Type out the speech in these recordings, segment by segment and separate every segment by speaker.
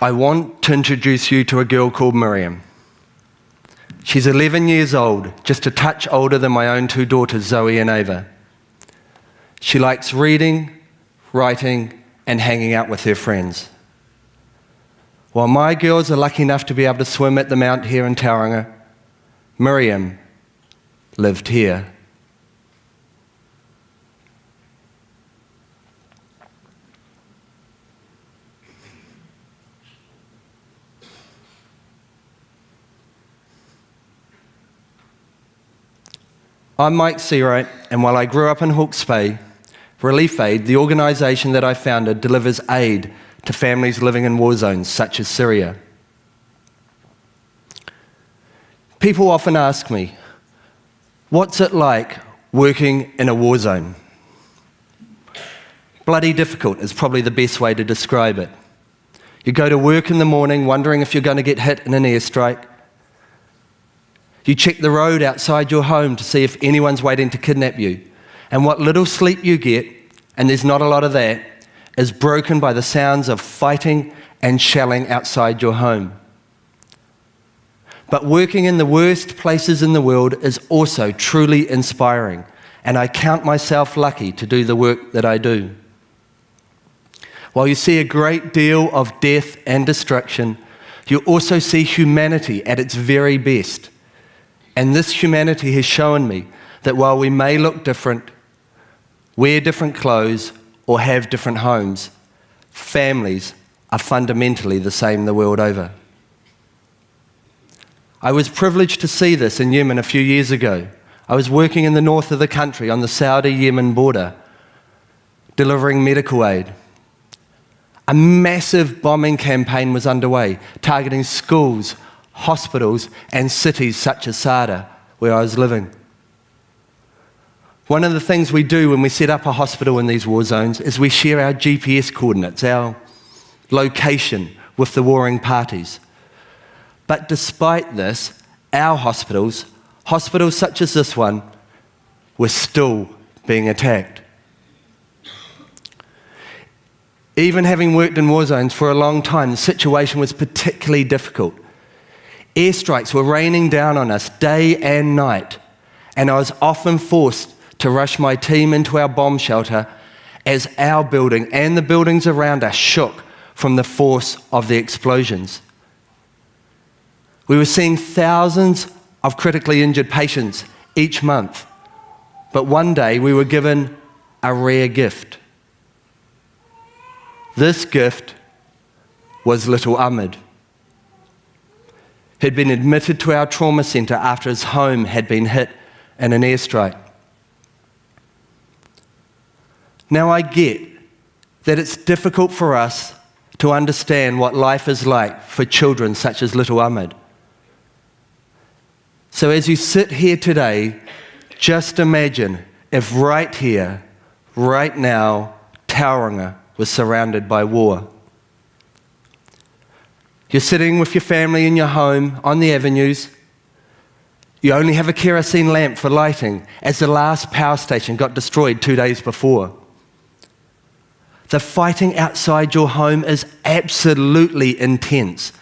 Speaker 1: I want to introduce you to a girl called Maryam. She's 11 years old, just a touch older than my own 2 daughters, Zoe and Ava. She likes reading, writing, and hanging out with her friends. While my girls are lucky enough to be able to swim at the mount here in Tauranga, Maryam lived here. I'm Mike Seawright, and while I grew up in Hawke's Bay, ReliefAid, the organisation that I founded, delivers aid to families living in war zones such as Syria. People often ask me, what's it like working in a war zone? Bloody difficult is probably the best way to describe it. You go to work in the morning wondering if you're going to get hit in an airstrike. You check the road outside your home to see if anyone's waiting to kidnap you. And what little sleep you get, and there's not a lot of that, is broken by the sounds of fighting and shelling outside your home. But working in the worst places in the world is also truly inspiring, and I count myself lucky to do the work that I do. While you see a great deal of death and destruction, you also see humanity at its very best. And this humanity has shown me that while we may look different, wear different clothes, or have different homes, families are fundamentally the same the world over. I was privileged to see this in Yemen a few years ago. I was working in the north of the country on the Saudi-Yemen border, delivering medical aid. A massive bombing campaign was underway, targeting schools, hospitals, and cities such as Sada, where I was living. One of the things we do when we set up a hospital in these war zones is we share our GPS coordinates, our location, with the warring parties. But despite this, our hospitals such as this one, were still being attacked. Even having worked in war zones for a long time, the situation was particularly difficult. Airstrikes were raining down on us day and night, and I was often forced to rush my team into our bomb shelter as our building and the buildings around us shook from the force of the explosions. We were seeing thousands of critically injured patients each month, but one day we were given a rare gift. This gift was little Ahmed. He'd been admitted to our trauma centre after his home had been hit in an airstrike. Now I get that it's difficult for us to understand what life is like for children such as little Ahmed. So as you sit here today, just imagine if right here, right now, Tauranga was surrounded by war. You're sitting with your family in your home on the avenues. You only have a kerosene lamp for lighting as the last power station got destroyed 2 days before. The fighting outside your home is absolutely intense.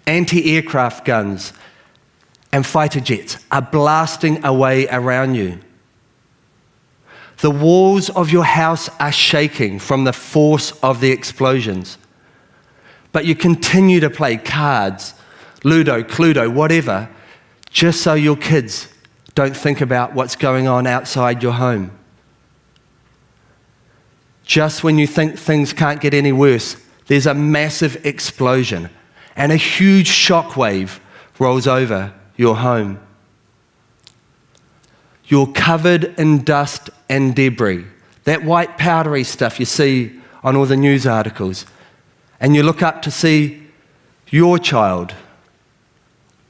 Speaker 1: Anti-aircraft guns and fighter jets are blasting away around you. The walls of your house are shaking from the force of the explosions. But you continue to play cards, Ludo, Cluedo, whatever, just so your kids don't think about what's going on outside your home. Just when you think things can't get any worse, there's a massive explosion and a huge shockwave rolls over your home. You're covered in dust and debris, that white powdery stuff you see on all the news articles. And you look up to see your child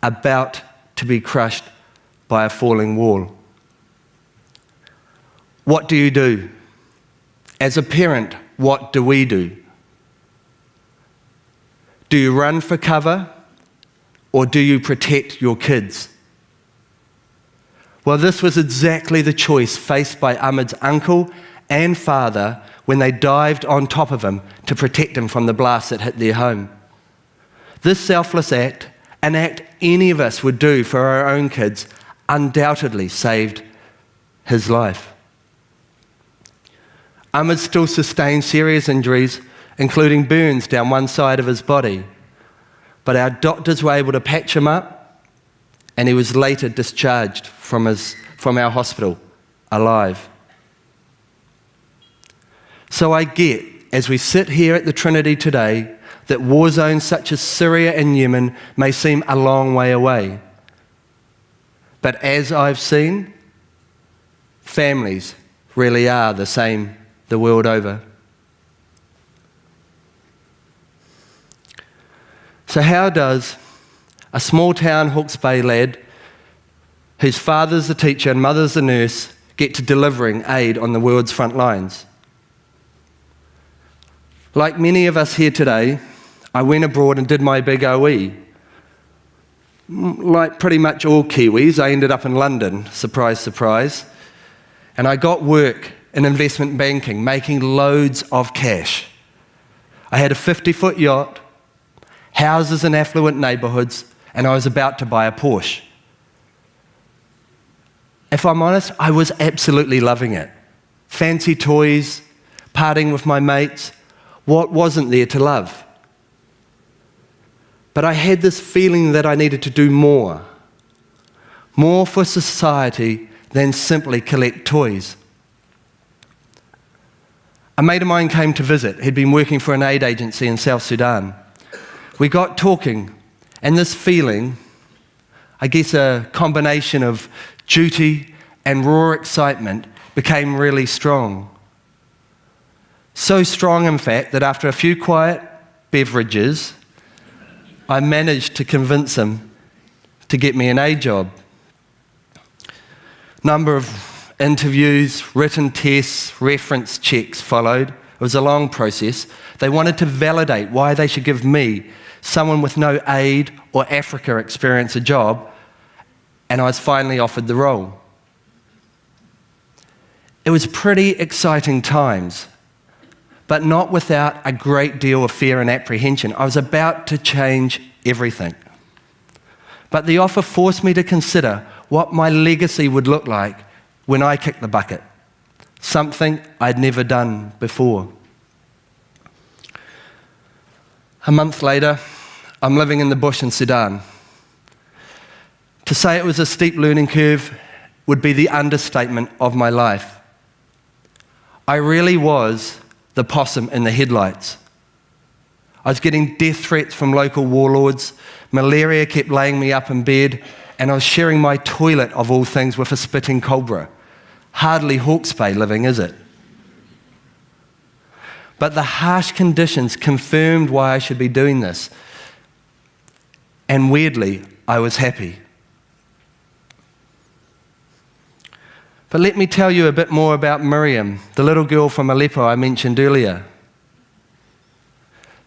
Speaker 1: about to be crushed by a falling wall. What do you do? As a parent, what do we do? Do you run for cover, or do you protect your kids? Well, this was exactly the choice faced by Ahmed's uncle and father when they dived on top of him to protect him from the blast that hit their home. This selfless act, an act any of us would do for our own kids, undoubtedly saved his life. Ahmed still sustained serious injuries, including burns down one side of his body, but our doctors were able to patch him up, and he was later discharged from our hospital alive. So I get, as we sit here at the Trinity today, that war zones such as Syria and Yemen may seem a long way away. But as I've seen, families really are the same the world over. So how does a small town Hawke's Bay lad, whose father's a teacher and mother's a nurse, get to delivering aid on the world's front lines? Like many of us here today, I went abroad and did my big OE. Like pretty much all Kiwis, I ended up in London, surprise, surprise. And I got work in investment banking, making loads of cash. I had a 50-foot yacht, houses in affluent neighbourhoods, and I was about to buy a Porsche. If I'm honest, I was absolutely loving it. Fancy toys, partying with my mates. What wasn't there to love? But I had this feeling that I needed to do more for society than simply collect toys. A mate of mine came to visit. He'd been working for an aid agency in South Sudan. We got talking, and this feeling, I guess a combination of duty and raw excitement, became really strong. So strong, in fact, that after a few quiet beverages, I managed to convince him to get me an aid job. Number of interviews, written tests, reference checks followed. It was a long process. They wanted to validate why they should give me, someone with no aid or Africa experience, a job, and I was finally offered the role. It was pretty exciting times, but not without a great deal of fear and apprehension. I was about to change everything. But the offer forced me to consider what my legacy would look like when I kicked the bucket, something I'd never done before. A month later, I'm living in the bush in Sudan. To say it was a steep learning curve would be the understatement of my life. I really was the possum in the headlights. I was getting death threats from local warlords, malaria kept laying me up in bed, and I was sharing my toilet, of all things, with a spitting cobra. Hardly Hawke's Bay living, is it? But the harsh conditions confirmed why I should be doing this. And weirdly, I was happy. But let me tell you a bit more about Maryam, the little girl from Aleppo I mentioned earlier.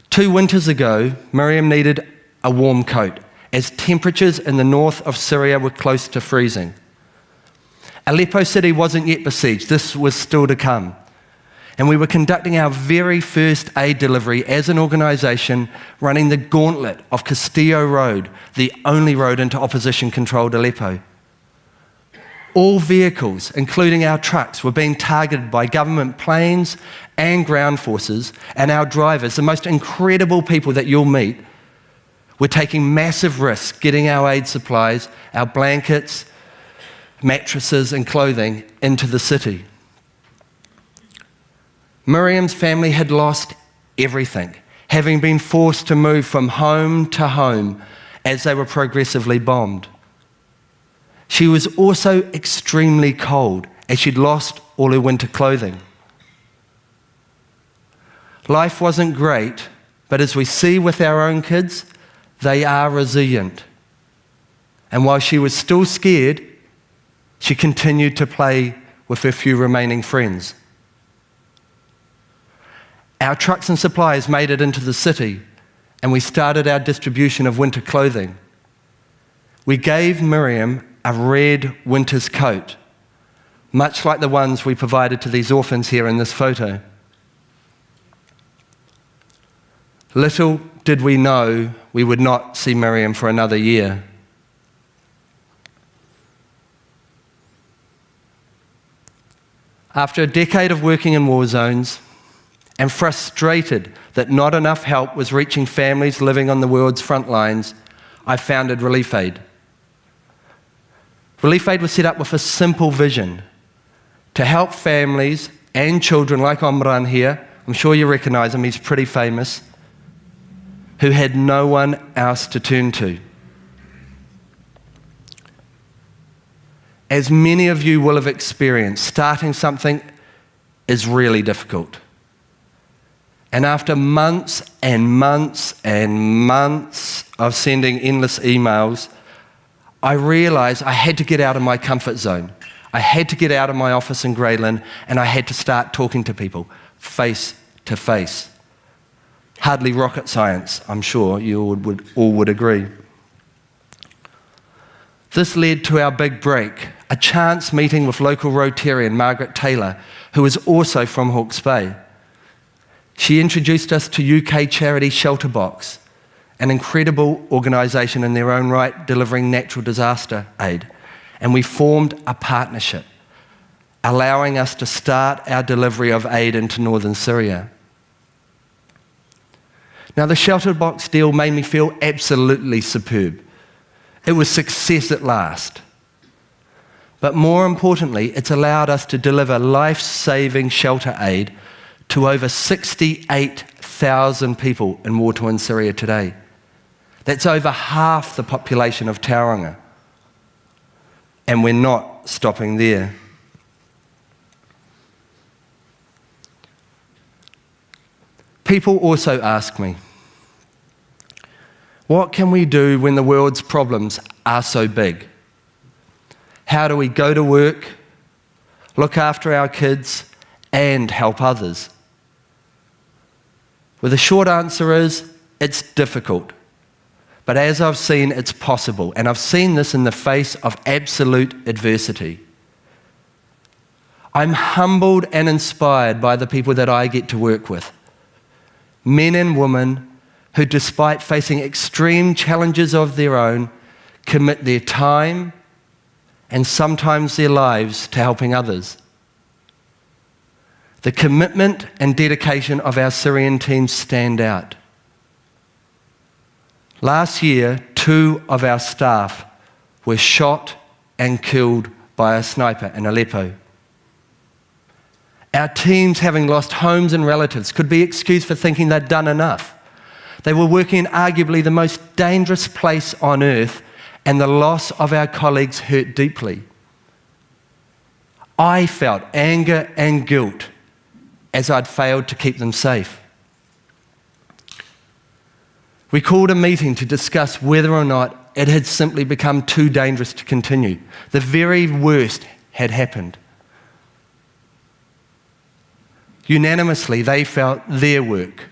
Speaker 1: 2 winters ago, Maryam needed a warm coat, as temperatures in the north of Syria were close to freezing. Aleppo city wasn't yet besieged, this was still to come. And we were conducting our very first aid delivery as an organisation, running the gauntlet of Castillo Road, the only road into opposition-controlled Aleppo. All vehicles, including our trucks, were being targeted by government planes and ground forces, and our drivers, the most incredible people that you'll meet, were taking massive risks getting our aid supplies, our blankets, mattresses and clothing into the city. Maryam's family had lost everything, having been forced to move from home to home as they were progressively bombed. She was also extremely cold, as she'd lost all her winter clothing. Life wasn't great, but as we see with our own kids, they are resilient. And while she was still scared, she continued to play with her few remaining friends. Our trucks and supplies made it into the city, and we started our distribution of winter clothing. We gave Maryam a red winter's coat, much like the ones we provided to these orphans here in this photo. Little did we know we would not see Maryam for another year. After a decade of working in war zones and frustrated that not enough help was reaching families living on the world's front lines, I founded ReliefAid. ReliefAid was set up with a simple vision: to help families and children like Omran here, I'm sure you recognise him, he's pretty famous, who had no one else to turn to. As many of you will have experienced, starting something is really difficult. And after months and months and months of sending endless emails, I realised I had to get out of my comfort zone. I had to get out of my office in Greyland, and I had to start talking to people face to face. Hardly rocket science, I'm sure you all would agree. This led to our big break, a chance meeting with local Rotarian Margaret Taylor, who is also from Hawke's Bay. She introduced us to UK charity Shelterbox, an incredible organisation in their own right delivering natural disaster aid. And we formed a partnership, allowing us to start our delivery of aid into northern Syria. Now, the Shelterbox deal made me feel absolutely superb. It was success at last. But more importantly, it's allowed us to deliver life-saving shelter aid to over 68,000 people in war-torn Syria today. That's over half the population of Tauranga. And we're not stopping there. People also ask me, what can we do when the world's problems are so big? How do we go to work, look after our kids, and help others? Well, the short answer is, it's difficult. But as I've seen, it's possible. And I've seen this in the face of absolute adversity. I'm humbled and inspired by the people that I get to work with. Men and women who, despite facing extreme challenges of their own, commit their time and sometimes their lives to helping others. The commitment and dedication of our Syrian teams stand out. Last year, 2 of our staff were shot and killed by a sniper in Aleppo. Our teams, having lost homes and relatives, could be excused for thinking they'd done enough. They were working in arguably the most dangerous place on earth, and the loss of our colleagues hurt deeply. I felt anger and guilt as I'd failed to keep them safe. We called a meeting to discuss whether or not it had simply become too dangerous to continue. The very worst had happened. Unanimously, they felt their work,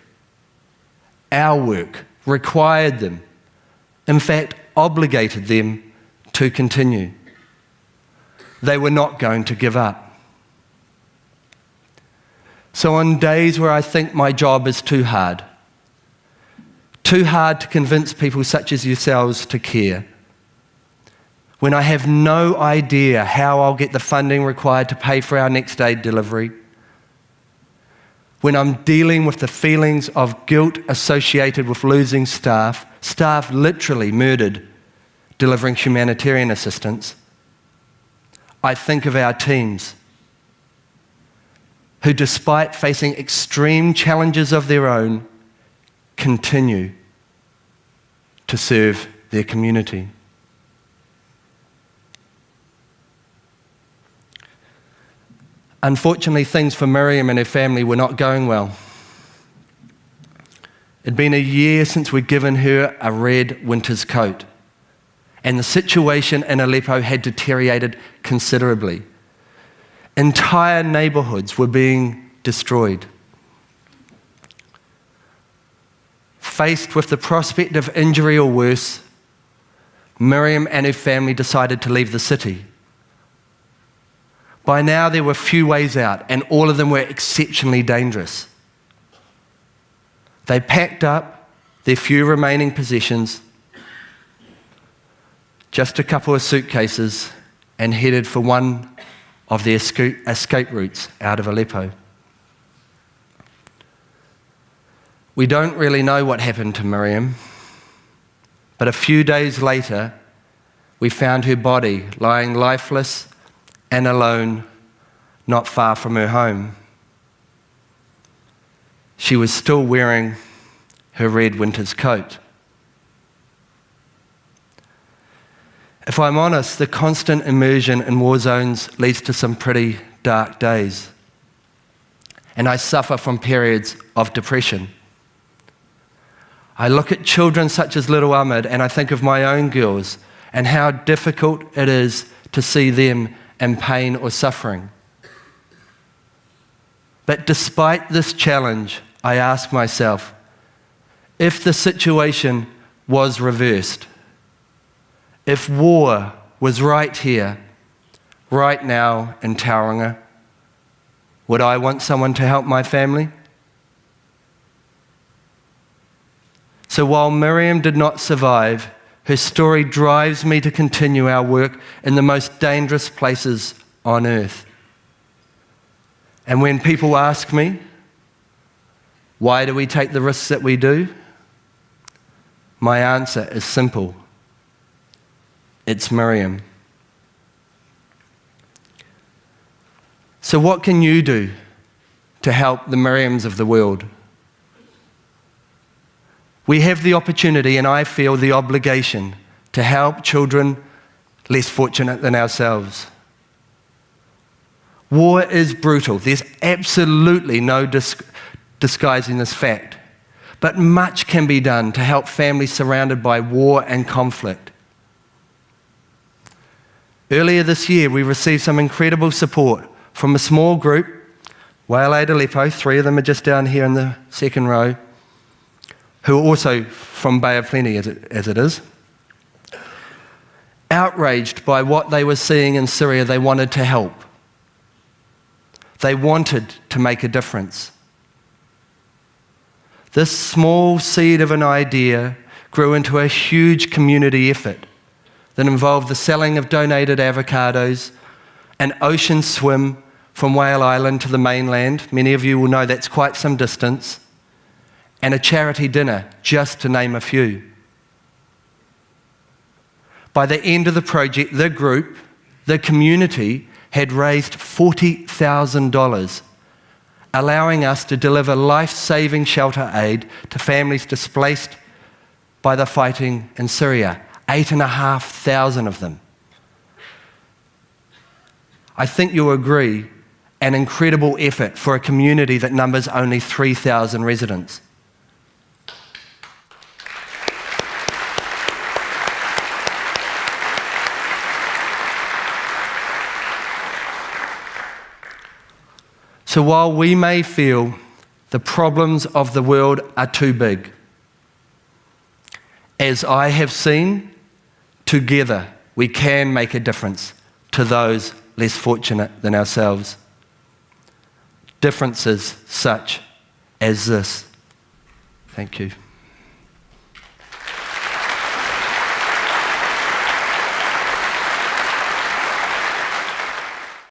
Speaker 1: our work, required them, in fact, obligated them to continue. They were not going to give up. So on days where I think my job is too hard to convince people such as yourselves to care, when I have no idea how I'll get the funding required to pay for our next aid delivery, when I'm dealing with the feelings of guilt associated with losing staff literally murdered delivering humanitarian assistance, I think of our teams who, despite facing extreme challenges of their own, continue to serve their community. Unfortunately, things for Maryam and her family were not going well. It'd been a year since we'd given her a red winter's coat, and the situation in Aleppo had deteriorated considerably. Entire neighbourhoods were being destroyed. Faced with the prospect of injury or worse, Maryam and her family decided to leave the city. By now, there were few ways out, and all of them were exceptionally dangerous. They packed up their few remaining possessions, just a couple of suitcases, and headed for one of their escape routes out of Aleppo. We don't really know what happened to Maryam, but a few days later, we found her body lying lifeless and alone, not far from her home. She was still wearing her red winter's coat. If I'm honest, the constant immersion in war zones leads to some pretty dark days, and I suffer from periods of depression. I look at children such as little Ahmed and I think of my own girls and how difficult it is to see them in pain or suffering. But despite this challenge, I ask myself, if the situation was reversed, if war was right here, right now in Tauranga, would I want someone to help my family? So while Maryam did not survive, her story drives me to continue our work in the most dangerous places on earth. And when people ask me, why do we take the risks that we do? My answer is simple. It's Maryam. So what can you do to help the Maryams of the world? We have the opportunity, and I feel the obligation, to help children less fortunate than ourselves. War is brutal. There's absolutely no disguising this fact. But much can be done to help families surrounded by war and conflict. Earlier this year, we received some incredible support from a small group, ReliefAid Aleppo, 3 of them are just down here in the second row, who are also from Bay of Plenty, as it is. Outraged by what they were seeing in Syria, they wanted to help. They wanted to make a difference. This small seed of an idea grew into a huge community effort that involved the selling of donated avocados, an ocean swim from Whale Island to the mainland. Many of you will know that's quite some distance. And a charity dinner, just to name a few. By the end of the project, the group, the community, had raised $40,000, allowing us to deliver life-saving shelter aid to families displaced by the fighting in Syria, 8,500 of them. I think you'll agree, an incredible effort for a community that numbers only 3,000 residents. So while we may feel the problems of the world are too big, as I have seen, together we can make a difference to those less fortunate than ourselves. Differences such as this. Thank you.